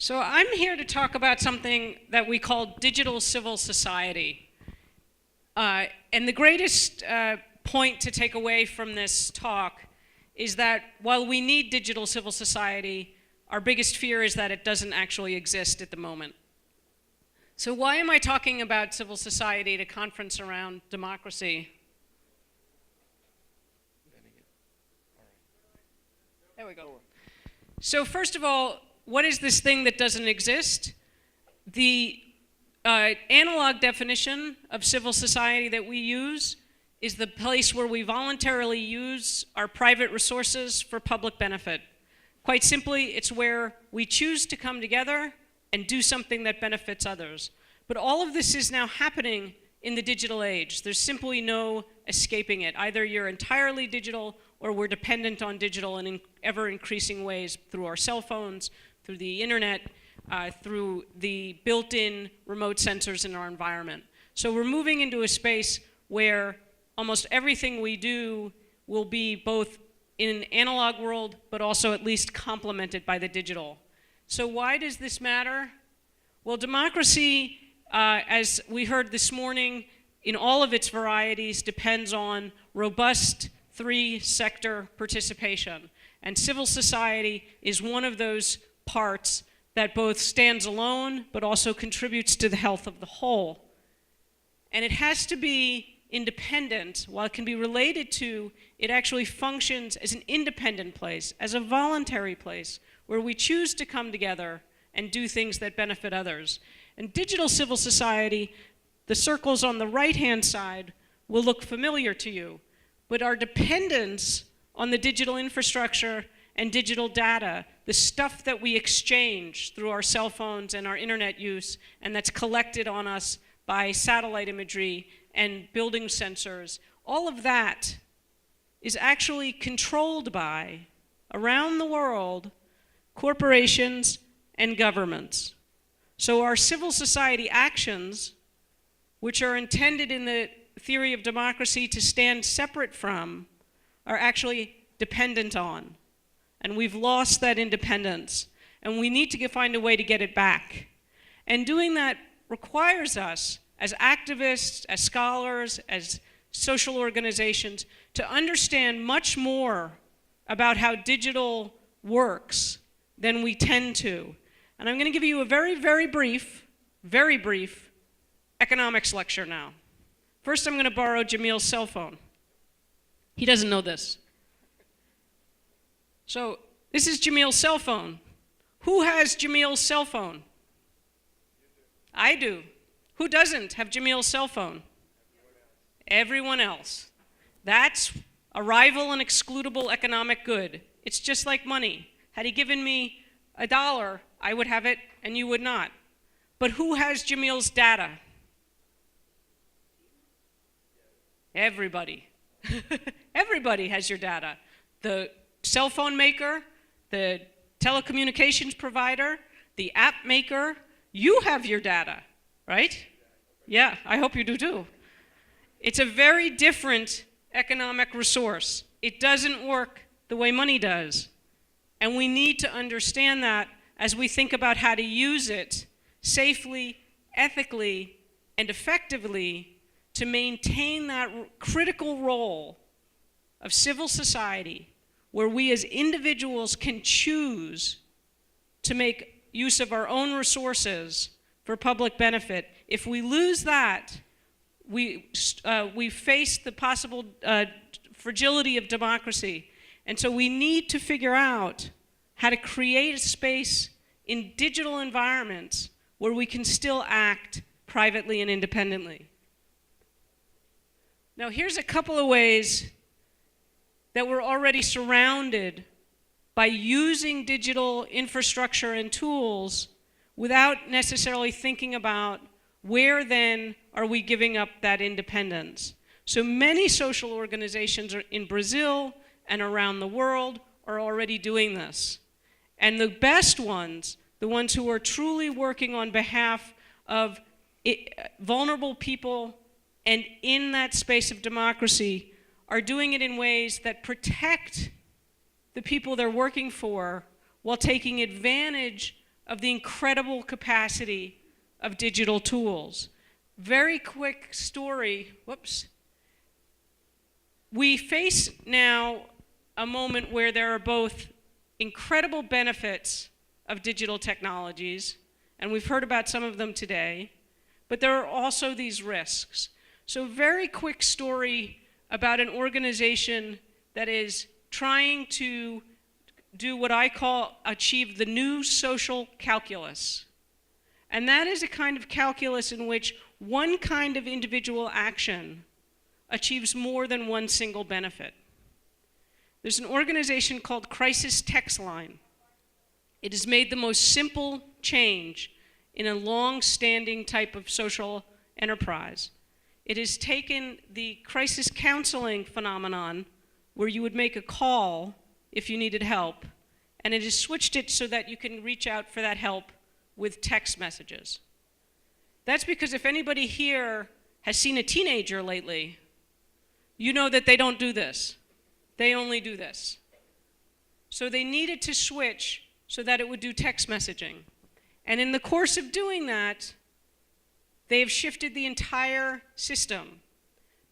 So I'm here to talk about something that we call digital civil society. And the greatest point to take away from this talk is that while we need digital civil society, our biggest fear is that it doesn't actually exist at the moment. So why am I talking about civil society at a conference around democracy? There we go. So first of all, what is this thing that doesn't exist? The analog definition of civil society that we use is the place where we voluntarily use our private resources for public benefit. Quite simply, it's where we choose to come together and do something that benefits others. But all of this is now happening in the digital age. There's simply no escaping it. Either you're entirely digital or we're dependent on digital in ever increasing ways through our cell phones, through the internet, through the built-in remote sensors in our environment. So we're moving into a space where almost everything we do will be both in an analog world, but also at least complemented by the digital. So why does this matter? Well, democracy, as we heard this morning, in all of its varieties, depends on robust three-sector participation. And civil society is one of those parts that both stands alone, but also contributes to the health of the whole. And it has to be independent. While it can be related to, it actually functions as an independent place, as a voluntary place, where we choose to come together and do things that benefit others. And digital civil society, the circles on the right-hand side will look familiar to you, but our dependence on the digital infrastructure and digital data, the stuff that we exchange through our cell phones and our internet use, and that's collected on us by satellite imagery and building sensors, all of that is actually controlled by, around the world, corporations and governments. So our civil society actions, which are intended in the theory of democracy to stand separate from, are actually dependent on. And we've lost that independence. And we need to find a way to get it back. And doing that requires us, as activists, as scholars, as social organizations, to understand much more about how digital works than we tend to. And I'm going to give you a very brief economics lecture now. First, I'm going to borrow Jamil's cell phone. He doesn't know this. So, this is Jamil's cell phone. Who has Jamil's cell phone? I do. Who doesn't have Jamil's cell phone? Everyone else. That's a rival and excludable economic good. It's just like money. Had he given me $1, I would have it and you would not. But who has Jamil's data? Everybody. Everybody has your data. The cell phone maker, the telecommunications provider, the app maker, you have your data, right? Yeah, I hope you do too. It's a very different economic resource. It doesn't work the way money does. And we need to understand that as we think about how to use it safely, ethically, and effectively to maintain that critical role of civil society where we as individuals can choose to make use of our own resources for public benefit. If we lose that, we face the possible fragility of democracy. And so we need to figure out how to create a space in digital environments where we can still act privately and independently. Now, here's a couple of ways that we're already surrounded by using digital infrastructure and tools without necessarily thinking about where then are we giving up that independence. So many social organizations in Brazil and around the world are already doing this. And the best ones, the ones who are truly working on behalf of vulnerable people and in that space of democracy, are doing it in ways that protect the people they're working for while taking advantage of the incredible capacity of digital tools. Very quick story, whoops. We face now a moment where there are both incredible benefits of digital technologies, and we've heard about some of them today, but there are also these risks. So very quick story about an organization that is trying to do what I call achieve the new social calculus. And that is a kind of calculus in which one kind of individual action achieves more than one single benefit. There's an organization called Crisis Text Line. It has made the most simple change in a long-standing type of social enterprise. It has taken the crisis counseling phenomenon, where you would make a call if you needed help, and it has switched it so that you can reach out for that help with text messages. That's because if anybody here has seen a teenager lately, you know that they don't do this. They only do this. So they needed to switch so that it would do text messaging. And in the course of doing that, they have shifted the entire system,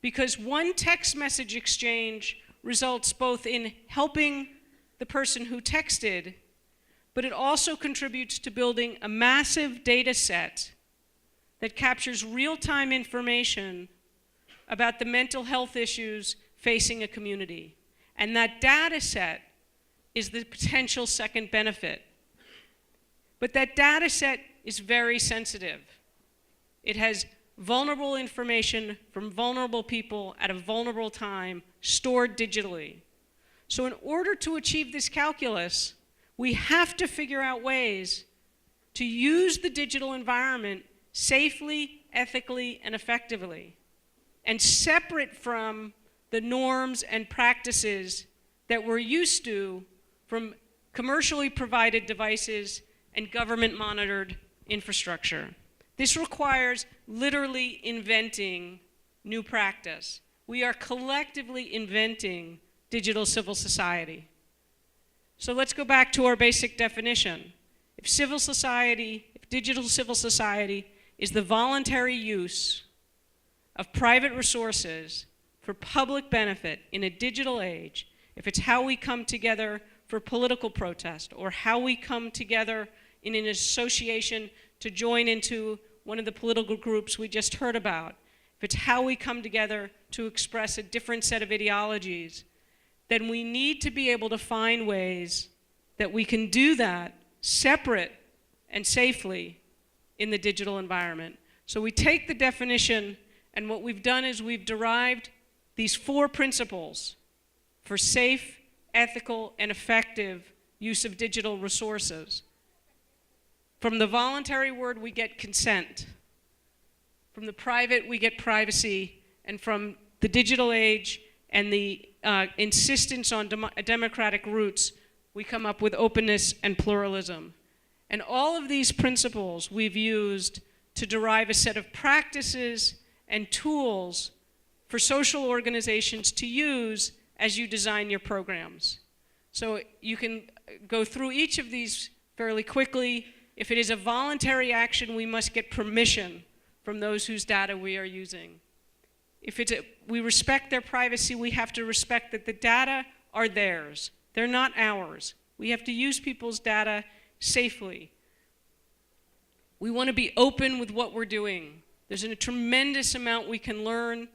because one text message exchange results both in helping the person who texted, but it also contributes to building a massive data set that captures real-time information about the mental health issues facing a community. And that data set is the potential second benefit. But that data set is very sensitive. It has vulnerable information from vulnerable people at a vulnerable time stored digitally. So in order to achieve this calculus, we have to figure out ways to use the digital environment safely, ethically, and effectively, and separate from the norms and practices that we're used to from commercially provided devices and government-monitored infrastructure. This requires literally inventing new practice. We are collectively inventing digital civil society. So let's go back to our basic definition. If digital civil society is the voluntary use of private resources for public benefit in a digital age, if it's how we come together for political protest, or how we come together in an association to join into one of the political groups we just heard about, if it's how we come together to express a different set of ideologies, then we need to be able to find ways that we can do that separate and safely in the digital environment. So we take the definition, and what we've done is we've derived these 4 principles for safe, ethical, and effective use of digital resources. From the voluntary word, we get consent. From the private, we get privacy. And from the digital age and the insistence on democratic roots, we come up with openness and pluralism. And all of these principles we've used to derive a set of practices and tools for social organizations to use as you design your programs. So you can go through each of these fairly quickly. If it is a voluntary action, we must get permission from those whose data we are using. If we respect their privacy, we have to respect that the data are theirs. They're not ours. We have to use people's data safely. We want to be open with what we're doing. There's a tremendous amount we can learn,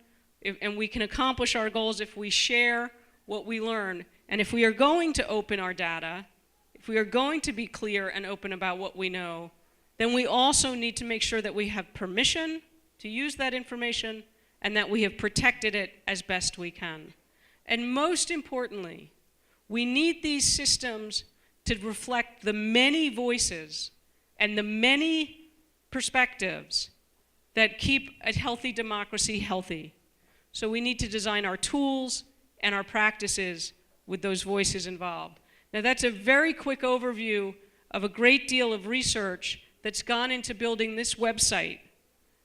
and we can accomplish our goals if we share what we learn. And if we are going to open our data, if we are going to be clear and open about what we know, then we also need to make sure that we have permission to use that information and that we have protected it as best we can. And most importantly, we need these systems to reflect the many voices and the many perspectives that keep a healthy democracy healthy. So we need to design our tools and our practices with those voices involved. Now that's a very quick overview of a great deal of research that's gone into building this website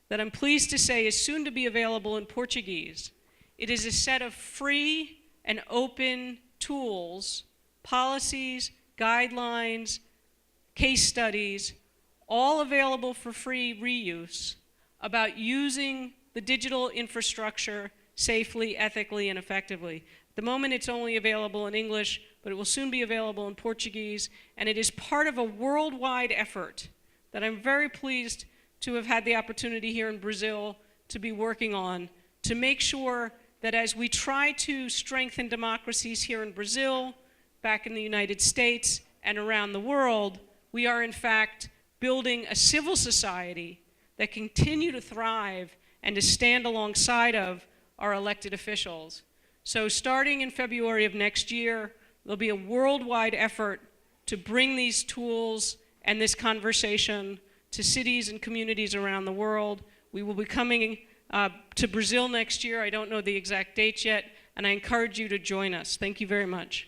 that I'm pleased to say is soon to be available in Portuguese. It is a set of free and open tools, policies, guidelines, case studies, all available for free reuse, about using the digital infrastructure safely, ethically, and effectively. At the moment, it's only available in English, but it will soon be available in Portuguese, and it is part of a worldwide effort that I'm very pleased to have had the opportunity here in Brazil to be working on, to make sure that as we try to strengthen democracies here in Brazil, back in the United States, and around the world, we are in fact building a civil society that continue to thrive and to stand alongside of our elected officials. So starting in February of next year, there'll be a worldwide effort to bring these tools and this conversation to cities and communities around the world. We will be coming to Brazil next year. I don't know the exact dates yet, and I encourage you to join us. Thank you very much.